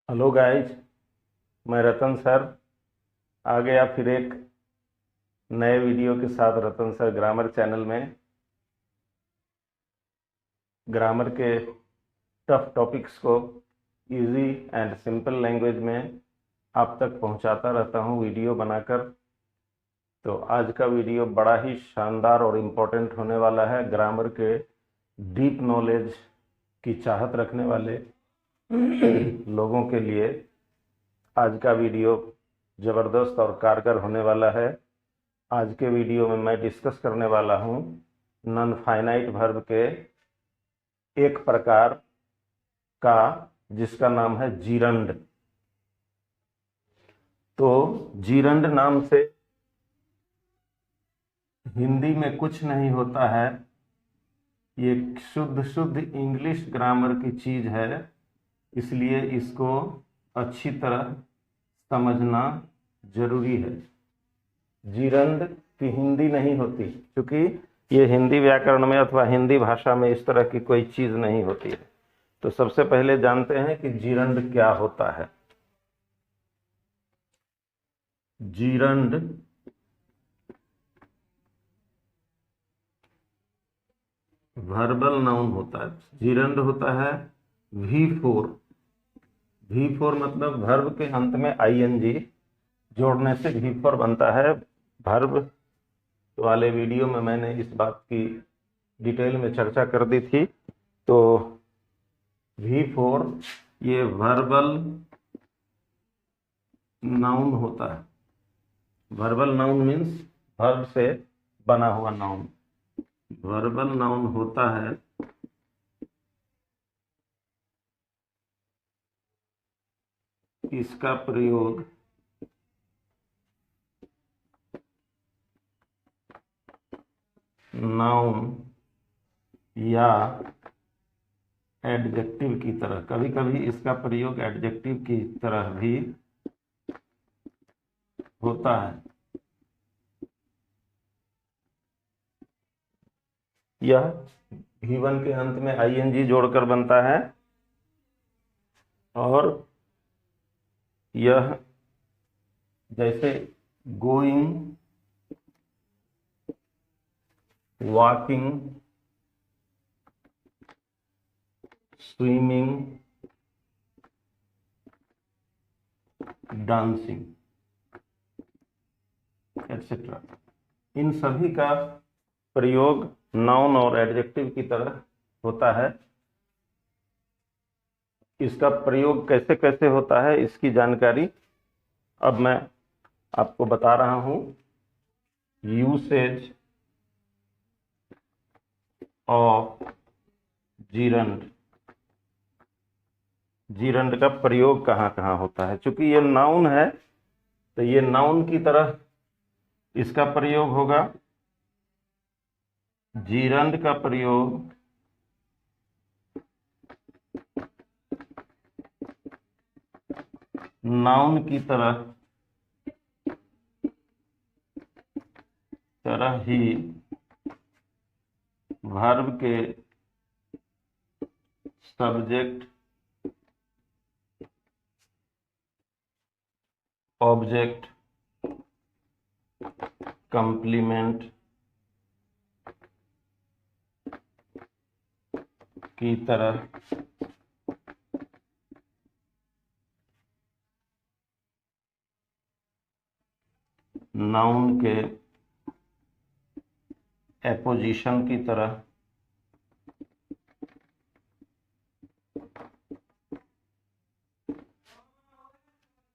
Hello guys. मैं रतन sir आ गया फिर एक नए वीडियो के साथ रतन सर ग्रामर चैनल में। ग्रामर के टफ टॉपिक्स को इजी एंड सिंपल लैंग्वेज में आप तक पहुंचाता रहता हूं वीडियो बनाकर। तो आज का वीडियो बड़ा ही शानदार और इम्पोर्टेंट होने वाला है। ग्रामर के डीप नॉलेज की चाहत रखने वाले लोगों के लिए आज का वीडियो ज़बरदस्त और कारगर होने वाला है। आज के वीडियो में मैं डिस्कस करने वाला हूं नॉन फाइनाइट वर्ब के एक प्रकार का जिसका नाम है जीरंड। तो जीरंड नाम से हिंदी में कुछ नहीं होता है, ये शुद्ध शुद्ध इंग्लिश ग्रामर की चीज है, इसलिए इसको अच्छी तरह समझना जरूरी है। जीरंड की हिंदी नहीं होती, क्योंकि ये हिंदी व्याकरण में अथवा हिंदी भाषा में इस तरह की कोई चीज नहीं होती है। तो सबसे पहले जानते हैं कि जीरंड क्या होता है। जीरंड वर्बल नाउन होता है। जीरंड होता है V4। V4 मतलब वर्ब के अंत में आईएनजी जोड़ने से V4 बनता है। वर्ब वाले वीडियो में मैंने इस बात की डिटेल में चर्चा कर दी थी। तो V4 ये वर्बल नाउन होता है। वर्बल नाउन मीन्स वर्ब से बना हुआ नाउन। वर्बल नाउन होता है इसका प्रयोग नाउन या एडजेक्टिव की तरह, कभी कभी इसका प्रयोग एडजेक्टिव की तरह भी होता है। यह V1 के अंत में आईएनजी जोड़कर बनता है और यह जैसे going, walking, swimming, dancing etcetera, इन सभी का प्रयोग नाउन और एडजेक्टिव की तरह होता है। इसका प्रयोग कैसे कैसे होता है इसकी जानकारी अब मैं आपको बता रहा हूं। यूसेज ऑफ जीरंड, जीरंड का प्रयोग कहाँ कहाँ होता है। चूंकि ये नाउन है तो ये नाउन की तरह इसका प्रयोग होगा। जीरंड का प्रयोग नाउन की तरह ही वर्ब के सब्जेक्ट, ऑब्जेक्ट, कंप्लीमेंट की तरह नाउन के एपोजिशन की तरह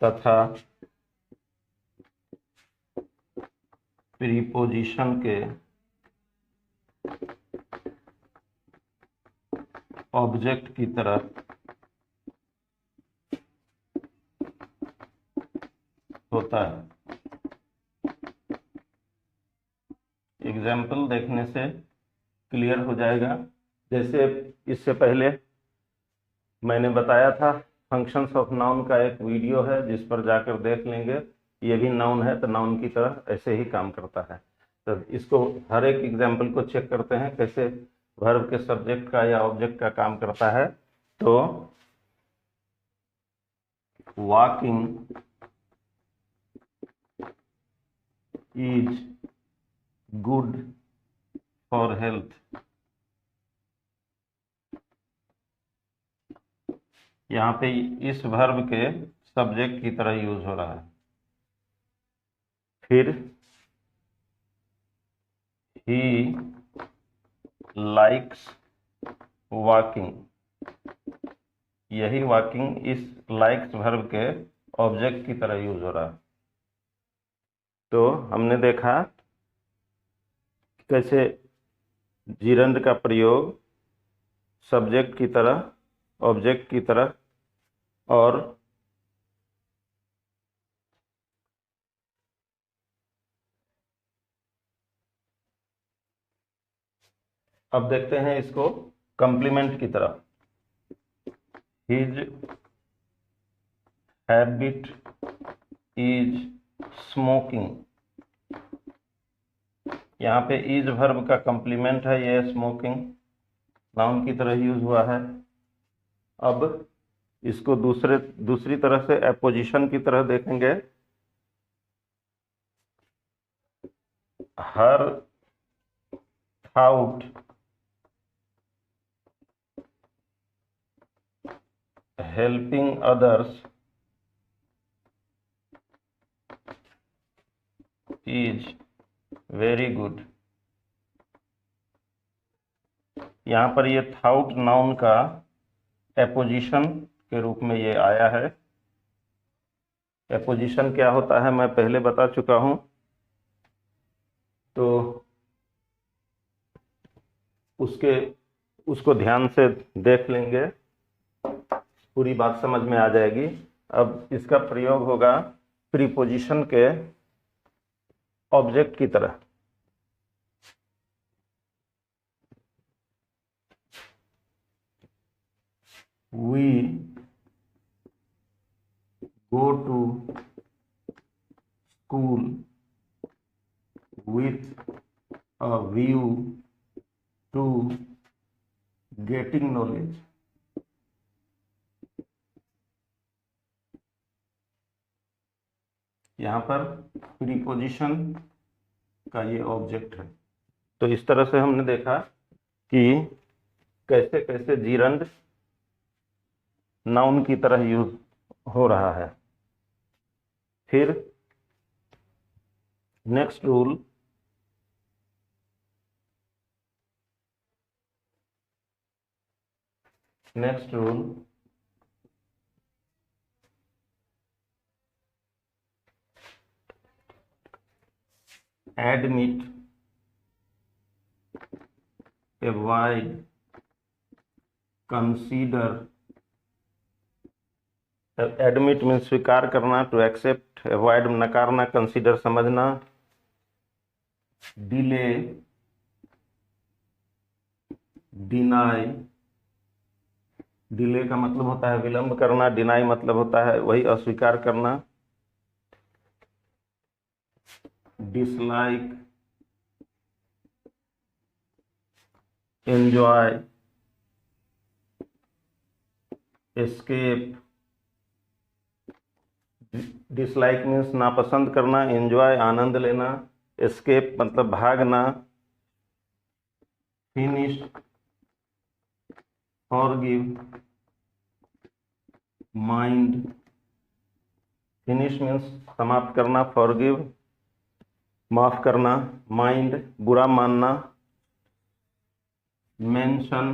तथा प्रीपोजिशन के ऑब्जेक्ट की तरह होता है। एग्जाम्पल देखने से क्लियर हो जाएगा। जैसे इससे पहले मैंने बताया था फंक्शंस ऑफ नाउन का एक वीडियो है, जिस पर जाकर देख लेंगे। ये भी नाउन है तो नाउन की तरह ऐसे ही काम करता है। तो इसको हर एक एग्जाम्पल को चेक करते हैं कैसे वर्ब के सब्जेक्ट का या ऑब्जेक्ट का काम करता है। तो walking is good for health. यहाँ पे इस वर्ब के सब्जेक्ट की तरह यूज हो रहा है। फिर ही लाइक्स वॉकिंग, यही वॉकिंग इस लाइक्स वर्ब के ऑब्जेक्ट की तरह यूज हो रहा है। तो हमने देखा कैसे जिरंद का प्रयोग सब्जेक्ट की तरह, ऑब्जेक्ट की तरह, और अब देखते हैं इसको कंप्लीमेंट की तरह। हिज हैबिट इज स्मोकिंग, यहाँ पे इज वर्ब का कंप्लीमेंट है, ये स्मोकिंग नाउन की तरह यूज हुआ है। अब इसको दूसरी तरह से एपोजिशन की तरह देखेंगे। Her thought helping others is very good. यहाँ पर ये थाउट नाउन का एपोजिशन के रूप में ये आया है। एपोजिशन क्या होता है मैं पहले बता चुका हूं, तो उसको ध्यान से देख लेंगे, पूरी बात समझ में आ जाएगी। अब इसका प्रयोग होगा प्रीपोजिशन के ऑब्जेक्ट की तरह। We go to school with a view to getting knowledge। यहाँ पर प्रीपोजिशन का ये ऑब्जेक्ट है। तो इस तरह से हमने देखा कि कैसे कैसे जिरंद नाउन की तरह यूज हो रहा है। फिर next rule, admit, avoid, consider। Admit means स्वीकार करना, टू एक्सेप्ट, अवॉइड नकारना, कंसीडर समझना, डिले, डिनाई, डिले का मतलब होता है विलंब करना, डिनाई मतलब होता है वही अस्वीकार करना, dislike, enjoy, escape. Dislike means नापसंद करना, एंजॉय आनंद लेना, एस्केप मतलब भागना, finish, forgive, mind. Finish means समाप्त करना, फॉरगिव माफ करना, माइंड बुरा मानना, mention,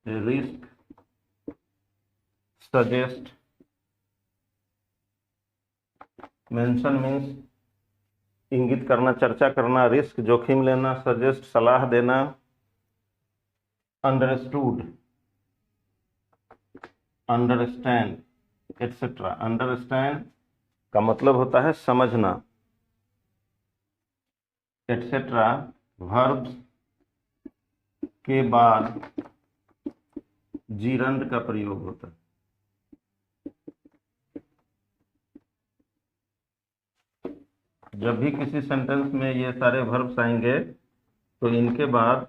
risk, suggest. Mention means इंगित करना, चर्चा करना, रिस्क जोखिम लेना, सजेस्ट सलाह देना, अंडरस्टूड, अंडरस्टैंड, एटसेट्रा। अंडरस्टैंड का मतलब होता है समझना, एटसेट्रा वर्ब्स के बाद जिरंद का प्रयोग होता है। जब भी किसी सेंटेंस में ये सारे वर्ब्स आएंगे तो इनके बाद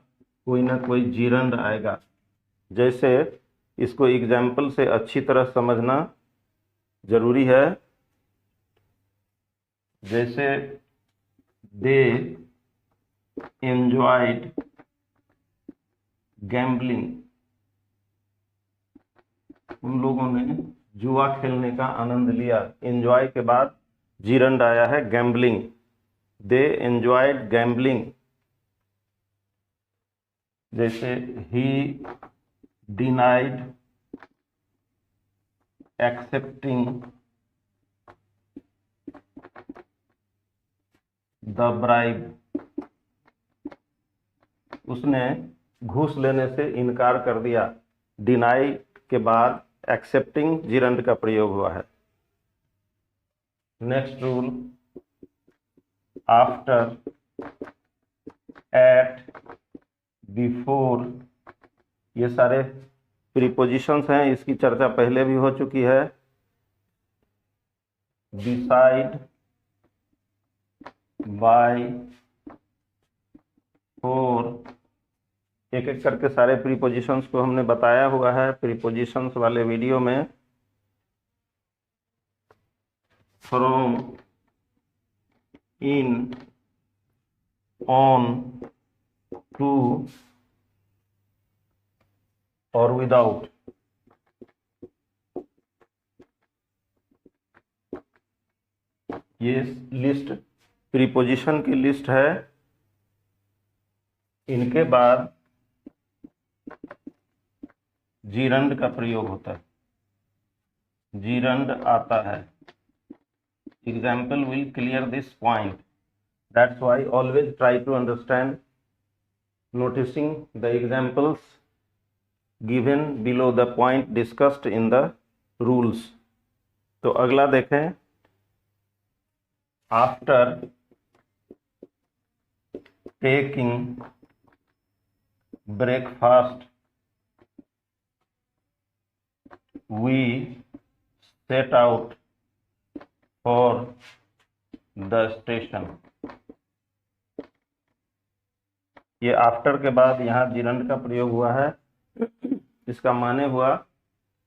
कोई ना कोई जिरंद आएगा। जैसे इसको एग्जाम्पल से अच्छी तरह समझना जरूरी है। जैसे दे एंजॉयड गैम्बलिंग, उन लोगों ने जुआ खेलने का आनंद लिया। एंजॉय के बाद जीरंड आया है गैम्बलिंग, दे एंजॉयड गैम्बलिंग। जैसे ही डिनाइड एक्सेप्टिंग द ब्राइब, उसने घूस लेने से इनकार कर दिया। डिनाई के बाद एक्सेप्टिंग जीरंड का प्रयोग हुआ है। Next rule, after, at, before, ये सारे प्रीपोजिशंस हैं, इसकी चर्चा पहले भी हो चुकी है। बिसाइड, बाय, फॉर, एक एक करके सारे प्रीपोजिशंस को हमने बताया हुआ है प्रीपोजिशंस वाले वीडियो में। फ्रॉम, इन, ऑन, टू और विदाउट। ये लिस्ट प्रीपोजिशन की लिस्ट है। इनके बाद जीरंड का प्रयोग होता है, जीरंड आता है। Example will clear this point, that's why always try to understand noticing the examples given below the point discussed in the rules। तो अगला देखें, after taking breakfast we set out for the station. ये after के बाद यहाँ gerund का प्रयोग हुआ है। इसका माने हुआ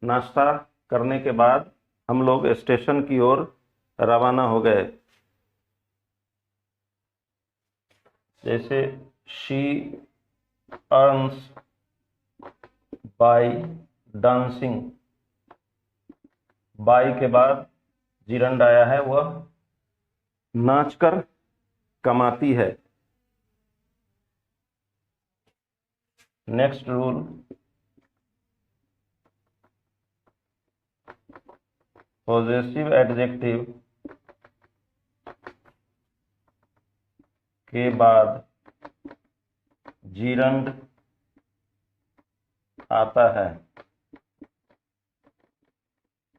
नाश्ता करने के बाद हम लोग स्टेशन की ओर रवाना हो गए। जैसे she earns by dancing, by के बाद जीरंड आया है, वह नाचकर कमाती है। नेक्स्ट रूल, पॉजेसिव एडजेक्टिव के बाद जीरंड आता है।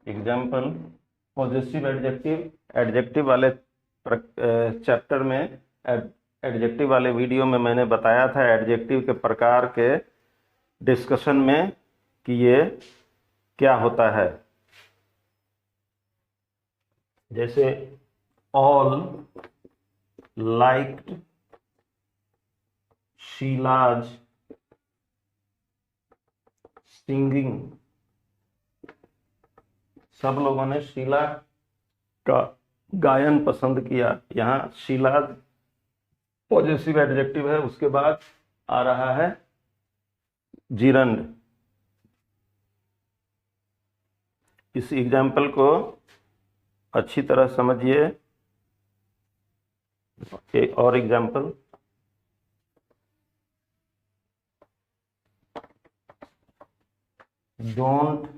एग्जाम्पल, पॉजेसिव एडजेक्टिव वाले चैप्टर में, एडजेक्टिव वाले वीडियो में मैंने बताया था एडजेक्टिव के प्रकार के डिस्कशन में कि ये क्या होता है। जैसे ऑल लाइक्ड शीलाज सिंगिंग, सब लोगों ने शीला का गायन पसंद किया। यहाँ शीलाज पॉजेसिव एडजेक्टिव है, उसके बाद आ रहा है जीरंड। इस एग्जाम्पल को अच्छी तरह समझिए। एक और example, don't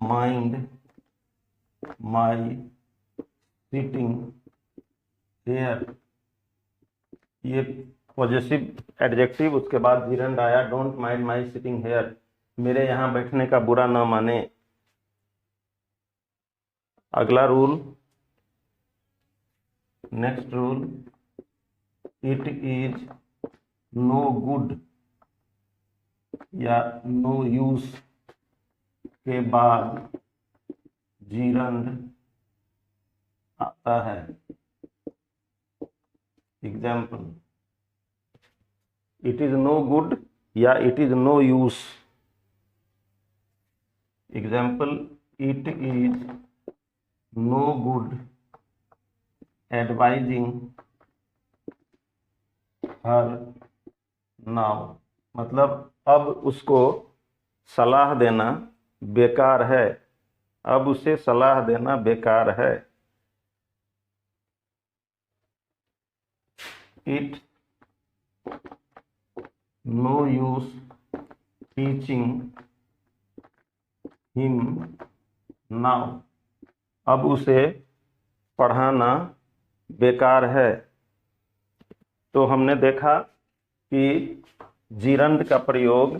mind my sitting here, ये पॉजेसिव एडजेक्टिव, उसके बाद जीरंड आया don't mind my sitting here, मेरे यहाँ बैठने का बुरा न माने। अगला rule, next rule, it is no good या नो यूज के बाद जीरंड आता है। Example, it is no good या it is no use. Example, it is no good advising her now, मतलब अब उसको सलाह देना बेकार है, अब उसे सलाह देना बेकार है। It no use teaching him now, अब उसे पढ़ाना बेकार है। तो हमने देखा कि जिरंद का प्रयोग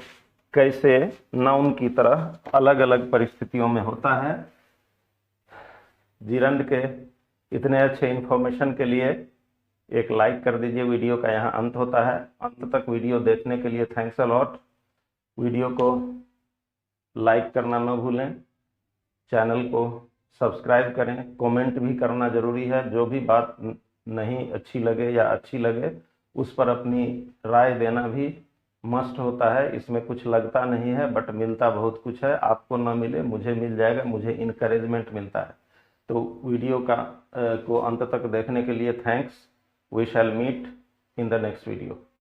कैसे नाउन की तरह अलग अलग परिस्थितियों में होता है। जिरंद के इतने अच्छे इन्फॉर्मेशन के लिए एक लाइक कर दीजिए। वीडियो का यहाँ अंत होता है। अंत तक वीडियो देखने के लिए थैंक्स अ लॉट। वीडियो को लाइक करना न भूलें, चैनल को सब्सक्राइब करें, कमेंट भी करना ज़रूरी है। जो भी बात नहीं अच्छी लगे या अच्छी लगे उस पर अपनी राय देना भी मस्ट होता है। इसमें कुछ लगता नहीं है बट मिलता बहुत कुछ है। आपको ना मिले मुझे मिल जाएगा, मुझे इनकरेजमेंट मिलता है। तो वीडियो को अंत तक देखने के लिए thanks. We shall meet in the next video.